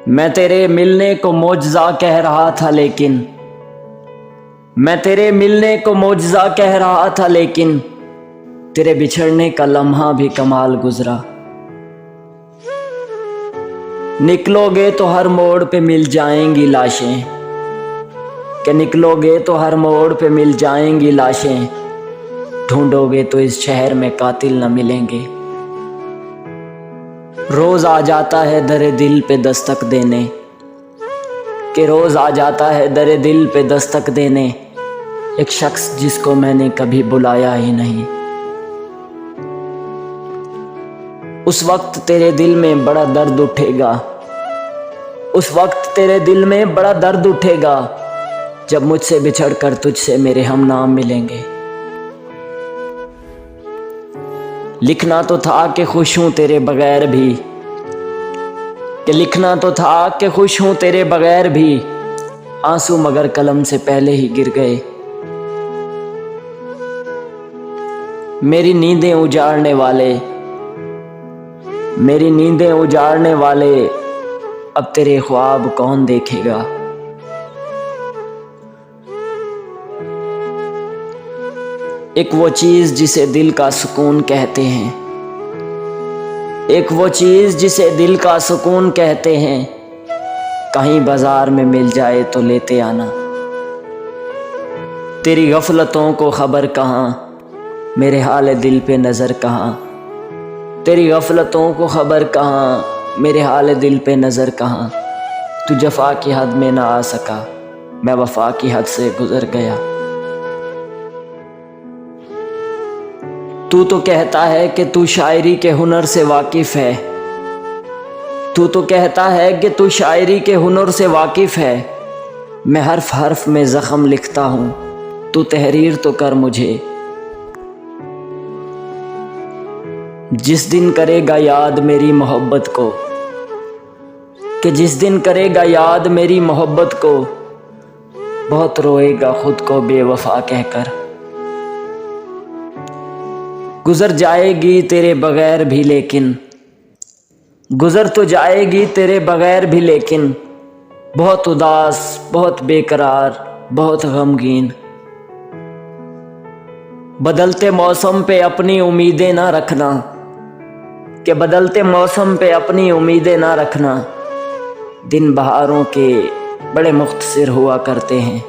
मैं तेरे मिलने को मौजज़ा कह रहा था लेकिन मैं तेरे मिलने को मौजज़ा कह रहा था लेकिन तेरे बिछड़ने का लम्हा भी कमाल गुजरा। निकलोगे तो हर मोड़ पे मिल जाएंगी लाशें, कि निकलोगे तो हर मोड़ पे मिल जाएंगी लाशें, ढूंढोगे तो इस शहर में कातिल न मिलेंगे। रोज आ जाता है दरे दिल पे दस्तक देने, कि रोज आ जाता है दरे दिल पे दस्तक देने एक शख्स जिसको मैंने कभी बुलाया ही नहीं। उस वक्त तेरे दिल में बड़ा दर्द उठेगा, उस वक्त तेरे दिल में बड़ा दर्द उठेगा जब मुझसे बिछड़कर तुझसे मेरे हम नाम मिलेंगे। लिखना तो था कि खुश हूं तेरे बगैर भी, कि लिखना तो था कि खुश हूं तेरे बगैर भी, आंसू मगर कलम से पहले ही गिर गए। मेरी नींदें उजाड़ने वाले, मेरी नींदें उजाड़ने वाले अब तेरे ख्वाब कौन देखेगा। एक वो चीज जिसे दिल का सुकून कहते हैं, एक वो चीज जिसे दिल का सुकून कहते हैं, कहीं बाजार में मिल जाए तो लेते आना। तेरी गफलतों को खबर कहाँ, मेरे हाल दिल पे नज़र कहाँ। तेरी गफलतों को खबर कहाँ, मेरे हाल दिल पे नज़र कहाँ। तू जफा की हद में ना आ सका, मैं वफा की हद से गुजर गया। तू तो कहता है कि तू शायरी के हुनर से वाकिफ़ है, तू तो कहता है कि तू शायरी के हुनर से वाकिफ़ है। मैं हर्फ हर्फ में ज़ख्म लिखता हूँ, तू तहरीर तो कर मुझे। जिस दिन करेगा याद मेरी मोहब्बत को, कि जिस दिन करेगा याद मेरी मोहब्बत को, बहुत रोएगा खुद को बेवफा कहकर। गुजर जाएगी तेरे बगैर भी लेकिन, गुजर तो जाएगी तेरे बगैर भी लेकिन, बहुत उदास, बहुत बेकरार, बहुत गमगीन। बदलते मौसम पे अपनी उम्मीदें ना रखना, कि बदलते मौसम पे अपनी उम्मीदें ना रखना। दिन बहारों के बड़े मुख्तसर हुआ करते हैं।